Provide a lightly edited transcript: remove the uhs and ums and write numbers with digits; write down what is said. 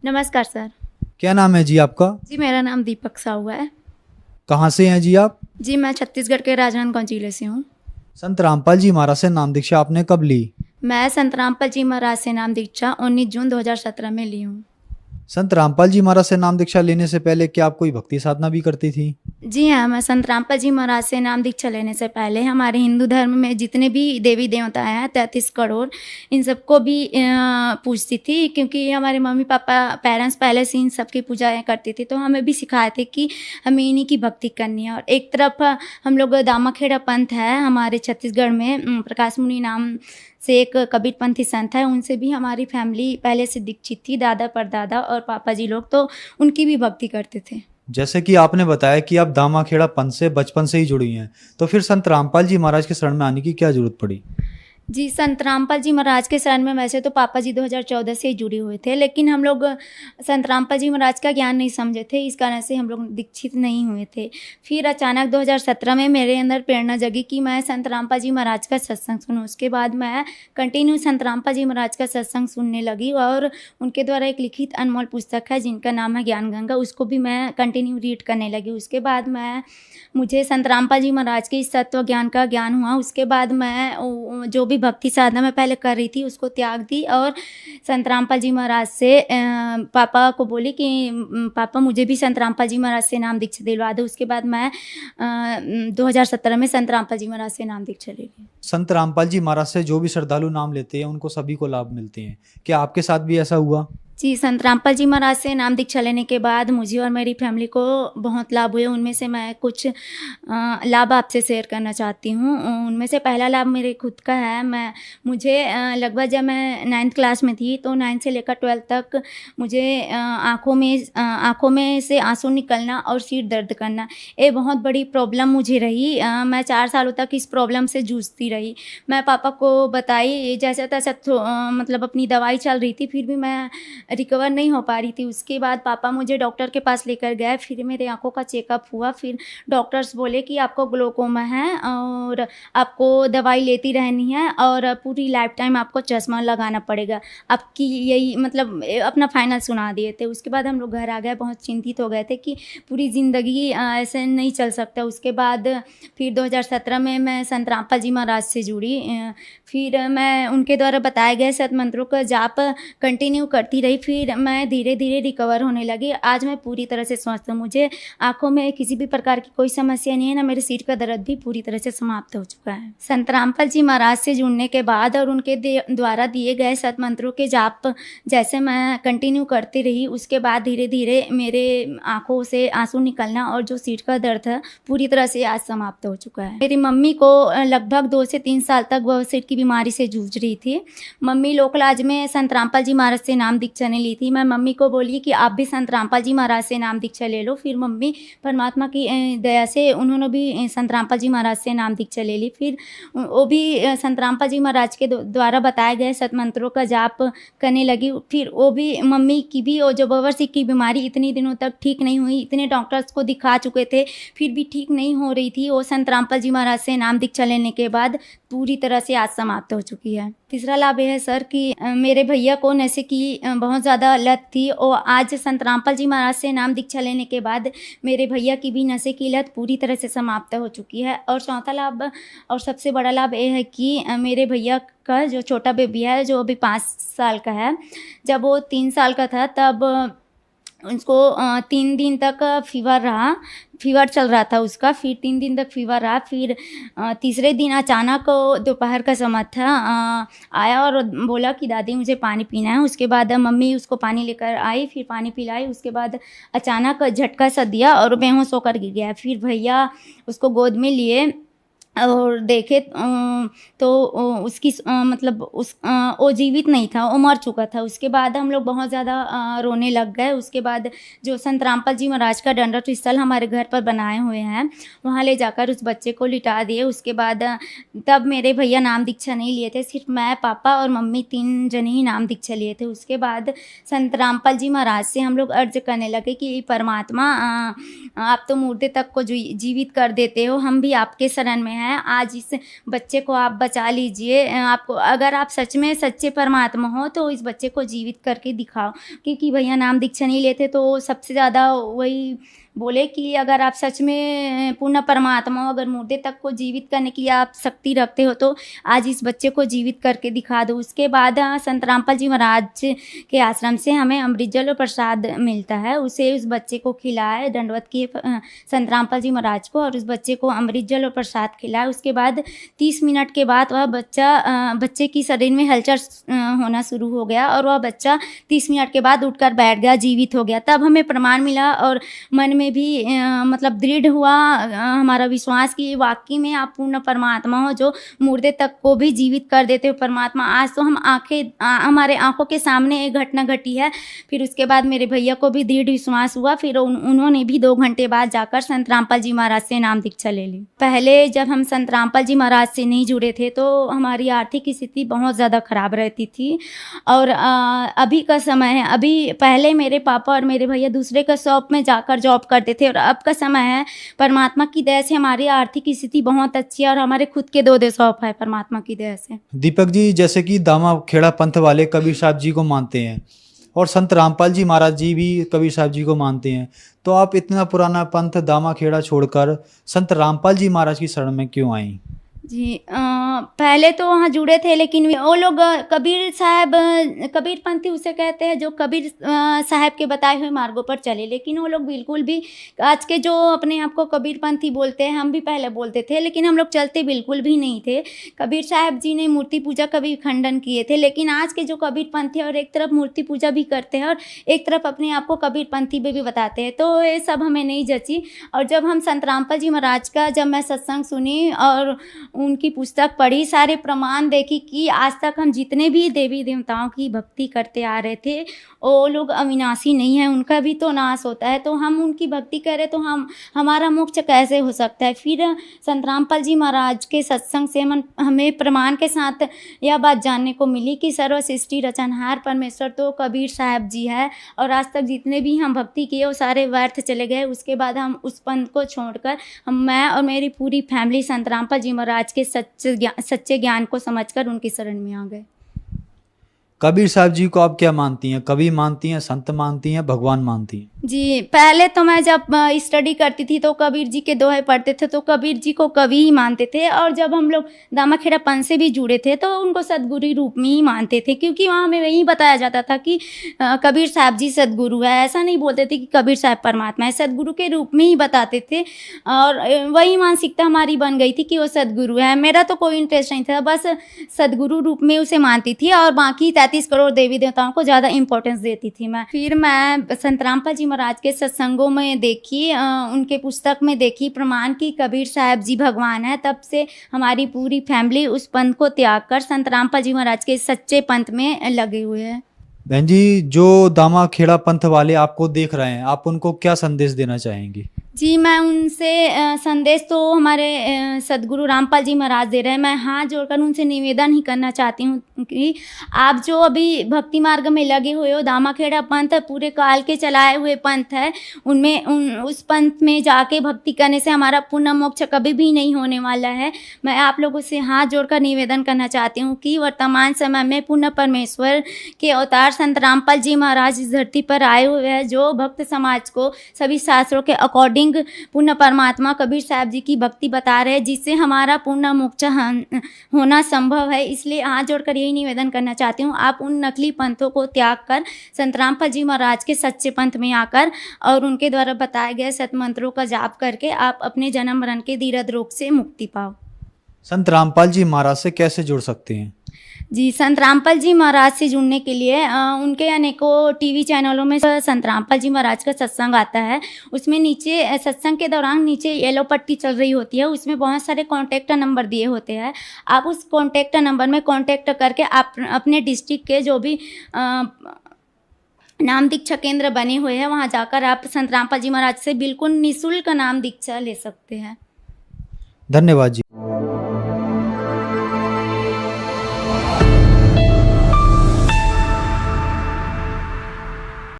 नमस्कार सर। क्या नाम है जी आपका? जी मेरा नाम दीपक साहू है। कहाँ से हैं जी आप? जी मैं छत्तीसगढ़ के राजनांदगांव जिले से हूँ। संत रामपाल जी महाराज से नाम दीक्षा आपने कब ली? मैं संत रामपाल जी महाराज से नाम दीक्षा 19 जून 2017 में ली हूँ। संत रामपाल जी महाराज से नाम दीक्षा लेने से पहले क्या आप कोई भक्ति साधना भी करती थी? जी हाँ, मैं संत रामपाल जी महाराज से नाम दीक्षा लेने से पहले हमारे हिंदू धर्म में जितने भी देवी देवता हैं 33 करोड़, इन सबको भी पूजती थी, क्योंकि हमारे मम्मी पापा पेरेंट्स पहले से इन सब की पूजा करती थी, तो हमें भी सिखाए थे कि हमें इन्हीं की भक्ति करनी है। और एक तरफ हम लोग दामाखेड़ा पंथ है हमारे छत्तीसगढ़ में, प्रकाश मुनि नाम से एक कबीरपंथी संत है, उनसे भी हमारी फैमिली पहले से दीक्षित थी, दादा परदादा और पापा जी लोग तो उनकी भी भक्ति करते थे। जैसे कि आपने बताया कि आप दामाखेड़ा पंथ से बचपन से ही जुड़ी हैं, तो फिर संत रामपाल जी महाराज के शरण में आने की क्या जरूरत पड़ी? जी, संत रामपाल जी महाराज के शरण में वैसे तो पापा जी 2014 से ही जुड़े हुए थे, लेकिन हम लोग संत रामपाल जी महाराज का ज्ञान नहीं समझे थे, इस कारण से हम लोग दीक्षित नहीं हुए थे। फिर अचानक 2017 में मेरे अंदर प्रेरणा जगी कि मैं संत रामपाल जी महाराज का सत्संग सुनूं। उसके बाद मैं कंटिन्यू संत रामपाल जी महाराज का सत्संग सुनने लगी और उनके द्वारा एक लिखित अनमोल पुस्तक है जिनका नाम है ज्ञान गंगा, उसको भी मैं कंटिन्यू रीड करने लगी। उसके बाद मुझे संत रामपाल जी महाराज के इस तत्व ज्ञान का ज्ञान हुआ। उसके बाद मैं जो भी भक्ति साधना मैं पहले कर रही थी उसको त्याग दी और संत रामपाल जी महाराज से पापा को बोली कि पापा मुझे भी संत रामपाल जी महाराज से नाम दीक्षा दिलवा दो। उसके बाद मैं 2017 में संत रामपाल जी महाराज से नाम दीक्षा ले ली। संत रामपाल जी महाराज से जो भी श्रद्धालु नाम लेते हैं उनको सभी को लाभ मिलते हैं, क्या आपके साथ भी ऐसा हुआ? जी, संत रामपाल जी महाराज से नाम दीक्षा लेने के बाद मुझे और मेरी फैमिली को बहुत लाभ हुए। उनमें से मैं कुछ लाभ आपसे शेयर करना चाहती हूँ। उनमें से पहला लाभ मेरे खुद का है। मुझे लगभग जब मैं 9th क्लास में थी तो 9th से लेकर 12th तक मुझे आँखों में से आंसू निकलना और सिर दर्द करना, ये बहुत बड़ी प्रॉब्लम मुझे रही। मैं 4 सालों तक इस प्रॉब्लम से जूझती रही। मैं पापा को बताई, जैसा तैसा मतलब अपनी दवाई चल रही थी, फिर भी मैं रिकवर नहीं हो पा रही थी। उसके बाद पापा मुझे डॉक्टर के पास लेकर गए, फिर मेरे आंखों का चेकअप हुआ। फिर डॉक्टर्स बोले कि आपको ग्लोकोमा है और आपको दवाई लेती रहनी है और पूरी लाइफ टाइम आपको चश्मा लगाना पड़ेगा, आपकी यही मतलब अपना फाइनल सुना दिए थे। उसके बाद हम लोग घर आ गए, बहुत चिंतित हो गए थे कि पूरी ज़िंदगी ऐसे नहीं चल सकता। उसके बाद फिर 2017 में मैं संत रामपाल जी महाराज से जुड़ी। फिर मैं उनके द्वारा बताए गए सत मंत्रों का जाप कंटिन्यू करती रही। फिर मैं धीरे धीरे रिकवर होने लगी। आज मैं पूरी तरह से स्वस्थ हूँ। मुझे आंखों में किसी भी प्रकार की कोई समस्या नहीं है, ना मेरे सिर का दर्द भी पूरी तरह से समाप्त हो चुका है। संत रामपाल जी महाराज से जुड़ने के बाद और उनके द्वारा दिए गए सत मंत्रों के जाप जैसे मैं कंटिन्यू करती रही, उसके बाद धीरे धीरे मेरे आंखों से आंसू निकलना और जो सिर का दर्द है पूरी तरह से आज समाप्त हो चुका है। मेरी मम्मी को लगभग 2 से 3 साल तक बवासीर की बीमारी से जूझ रही थी। मम्मी लोकलाज में संत रामपाल जी महाराज से नाम दीक्षा ने ली थी। मैं मम्मी को बोली कि आप भी संत रामपाल जी महाराज से नाम दीक्षा ले लो। फिर मम्मी परमात्मा की दया से उन्होंने भी संत रामपाल जी महाराज से नाम दीक्षा ले ली। फिर वो भी संत रामपाल जी महाराज के द्वारा बताए गए सत मंत्रों का जाप करने लगी। फिर वो भी मम्मी की भी जो बवासीर की बीमारी इतनी दिनों तक ठीक नहीं हुई, इतने डॉक्टर्स को दिखा चुके थे फिर भी ठीक नहीं हो रही थी, वो संत रामपाल जी महाराज से नाम दीक्षा लेने के बाद पूरी तरह से आज समाप्त हो चुकी है। तीसरा लाभ यह है सर कि मेरे भैया को नशे की बहुत ज़्यादा लत थी और आज संत रामपाल जी महाराज से नाम दीक्षा लेने के बाद मेरे भैया की भी नशे की लत पूरी तरह से समाप्त हो चुकी है। और चौथा लाभ और सबसे बड़ा लाभ यह है कि मेरे भैया का जो छोटा बेबी है जो अभी 5 साल का है, जब वो 3 साल का था तब उसको 3 दिन तक फीवर चल रहा था उसका। फिर 3 दिन तक फीवर रहा। फिर तीसरे दिन अचानक दोपहर का समय था, आया और बोला कि दादी मुझे पानी पीना है। उसके बाद मम्मी उसको पानी लेकर आई, फिर पानी पिलाई। उसके बाद अचानक झटका सा दिया और बेहोश होकर गिर गया। फिर भैया उसको गोद में लिए और देखे तो उसकी मतलब वो जीवित नहीं था, वो मर चुका था। उसके बाद हम लोग बहुत ज़्यादा रोने लग गए। उसके बाद जो संत रामपाल जी महाराज का दंडवत स्थल हमारे घर पर बनाए हुए हैं, वहाँ ले जाकर उस बच्चे को लिटा दिए। उसके बाद तब मेरे भैया नाम दीक्षा नहीं लिए थे, सिर्फ मैं, पापा और मम्मी 3 जने ही नाम दीक्षा लिए थे। उसके बाद संत रामपाल जी महाराज से हम लोग अर्ज करने लगे कि परमात्मा आप तो मुर्दे तक को जीवित कर देते हो, हम भी आपके शरण में हैं, आज इस बच्चे को आप बचा लीजिए। आपको अगर आप सच में सच्चे परमात्मा हो तो इस बच्चे को जीवित करके दिखाओ। क्योंकि भैया नाम दीक्षा नहीं लेते तो सबसे ज़्यादा वही बोले कि अगर आप सच में पूर्ण परमात्मा हो, अगर मुर्दे तक को जीवित करने की आप शक्ति रखते हो तो आज इस बच्चे को जीवित करके दिखा दो। उसके बाद संत रामपाल जी महाराज के आश्रम से हमें अमृत जल और प्रसाद मिलता है, उसे उस बच्चे को खिलाए, दंडवत किए संत रामपाल जी महाराज को और उस बच्चे को अमृत जल और प्रसाद खिलाए। उसके बाद 30 मिनट के बाद वह बच्चे की शरीर में हलचल होना शुरू हो गया और वह बच्चा 30 मिनट के बाद उठकर बैठ गया, जीवित हो गया। तब हमें प्रमाण मिला और मन में भी मतलब दृढ़ हुआ हमारा विश्वास कि वाकई में आप पूर्ण परमात्मा हो जो मुर्दे तक को भी जीवित कर देते हो परमात्मा। आज तो हमारे आंखों के सामने एक घटना घटी है। फिर उसके बाद मेरे भैया को भी दृढ़ विश्वास हुआ, फिर उन्होंने भी 2 घंटे बाद जाकर संत रामपाल जी महाराज से नाम दीक्षा ले ली। पहले जब हम संत रामपाल जी महाराज से नहीं जुड़े थे तो हमारी आर्थिक स्थिति बहुत ज़्यादा खराब रहती थी और अभी का समय है, अभी पहले मेरे पापा और मेरे भैया दूसरे का शॉप में जाकर जॉब करते थे और अब का समय है परमात्मा की दया से हमारी आर्थिक स्थिति बहुत अच्छी है और हमारे खुद के 2 शॉप है परमात्मा की दया से। दीपक जी, जैसे कि दामा खेड़ा पंथ वाले कबीर साहब जी को मानते हैं और संत रामपाल जी महाराज जी भी कबीर साहब जी को मानते हैं, तो आप इतना पुराना पंथ दामा खेड़ा छोड़कर संत रामपाल जी महाराज की शरण में क्यों आई? जी पहले तो वहाँ जुड़े थे लेकिन वो लोग कबीर साहब, कबीर पंथी उसे कहते हैं जो कबीर साहब के बताए हुए मार्गों पर चले, लेकिन वो लोग बिल्कुल भी आज के जो अपने आप को कबीर पंथी बोलते हैं, हम भी पहले बोलते थे लेकिन हम लोग चलते बिल्कुल भी नहीं थे। कबीर साहब जी ने मूर्ति पूजा का भी खंडन किए थे, लेकिन आज के जो कबीर पंथी और एक तरफ मूर्ति पूजा भी करते हैं और एक तरफ अपने आप को कबीर पंथी भी बताते हैं, तो ये सब हमें नहीं जची। और जब हम संत रामपाल जी महाराज का जब मैं सत्संग सुनी और उनकी पुस्तक पढ़ी, सारे प्रमाण देखी कि आज तक हम जितने भी देवी देवताओं की भक्ति करते आ रहे थे वो लोग अविनाशी नहीं है, उनका भी तो नाश होता है, तो हम उनकी भक्ति करें तो हमारा मोक्ष कैसे हो सकता है। फिर संत रामपाल जी महाराज के सत्संग से हमें प्रमाण के साथ यह बात जानने को मिली कि सर्व सृष्टि रचनहार परमेश्वर तो कबीर साहब जी है और आज तक जितने भी हम भक्ति किए वो सारे व्यर्थ चले गए। उसके बाद हम उस पंथ को छोड़कर मैं और मेरी पूरी फैमिली संत रामपाल जी महाराज के सच्चे ज्ञान को समझकर उनकी शरण में आ गए। कबीर साहब जी को आप क्या मानती हैं? कवि मानती हैं, संत मानती हैं, भगवान मानती हैं? जी पहले तो मैं जब स्टडी करती थी तो कबीर जी के दोहे पढ़ते थे तो कबीर जी को कवि ही मानते थे, और जब हम लोग दामा खेड़ा पंथ से भी जुड़े थे तो उनको सदगुरु रूप में ही मानते थे, क्योंकि वहाँ हमें वही बताया जाता था कि कबीर साहब जी सदगुरु है। ऐसा नहीं बोलते थे कि कबीर साहब परमात्मा है, सदगुरु के रूप में ही बताते थे और वही मानसिकता हमारी बन गई थी कि वो सदगुरु है। मेरा तो कोई इंटरेस्ट नहीं था, बस सदगुरु रूप में उसे मानती थी और बाकी 33 करोड़ देवी देवताओं को ज़्यादा इंपॉर्टेंस देती थी मैं। फिर मैं संत रामपाल जी महाराज के सत्संगों में देखी, उनके पुस्तक में देखी प्रमाण की कबीर साहब जी भगवान है, तब से हमारी पूरी फैमिली उस पंथ को त्याग कर संत रामपाल जी महाराज के सच्चे पंथ में लगे हुए हैं। बहन जी, जो दामा खेड़ा पंथ वाले आपको देख रहे हैं, आप उनको क्या संदेश देना चाहेंगी? जी मैं उनसे संदेश तो हमारे सदगुरु रामपाल जी महाराज दे रहे हैं। मैं हाथ जोड़कर उनसे निवेदन ही करना चाहती हूँ कि आप जो अभी भक्ति मार्ग में लगे हुए हो, दामा खेड़ा पंथ पूरे काल के चलाए हुए पंथ है, उस पंथ में जाके भक्ति करने से हमारा पुण्य मोक्ष कभी भी नहीं होने वाला है। मैं आप लोगों से हाथ जोड़कर निवेदन करना चाहती हूँ कि वर्तमान समय में पुण्य परमेश्वर के अवतार संत रामपाल जी महाराज इस धरती पर आए हुए हैं, जो भक्त समाज को सभी शास्त्रों के अकॉर्डिंग पूर्ण परमात्मा कबीर साहब जी की भक्ति बता रहे हैं, जिससे हमारा पूर्ण मोक्ष होना संभव है। इसलिए हाथ जोड़कर यही निवेदन करना चाहती हूँ, आप उन नकली पंथों को त्याग कर संत रामपाल जी महाराज के सच्चे पंथ में आकर और उनके द्वारा बताए गए सतमंत्रों का जाप करके आप अपने जन्म मरण के दीर्घ रोग से मुक्ति पाओ। संत रामपाल जी महाराज से कैसे जुड़ सकते हैं? जी संत रामपाल जी महाराज से जुड़ने के लिए उनके अनेकों टीवी चैनलों में संत रामपाल जी महाराज का सत्संग आता है। उसमें नीचे सत्संग के दौरान नीचे येलो पट्टी चल रही होती है, उसमें बहुत सारे कॉन्टैक्ट नंबर दिए होते हैं। आप उस कॉन्टैक्ट नंबर में कॉन्टैक्ट करके आप अपने डिस्ट्रिक्ट के जो भी नाम दीक्षा केंद्र बने हुए हैं वहाँ जाकर आप संत रामपाल जी महाराज से बिल्कुल निःशुल्क नाम दीक्षा ले सकते हैं। धन्यवाद जी।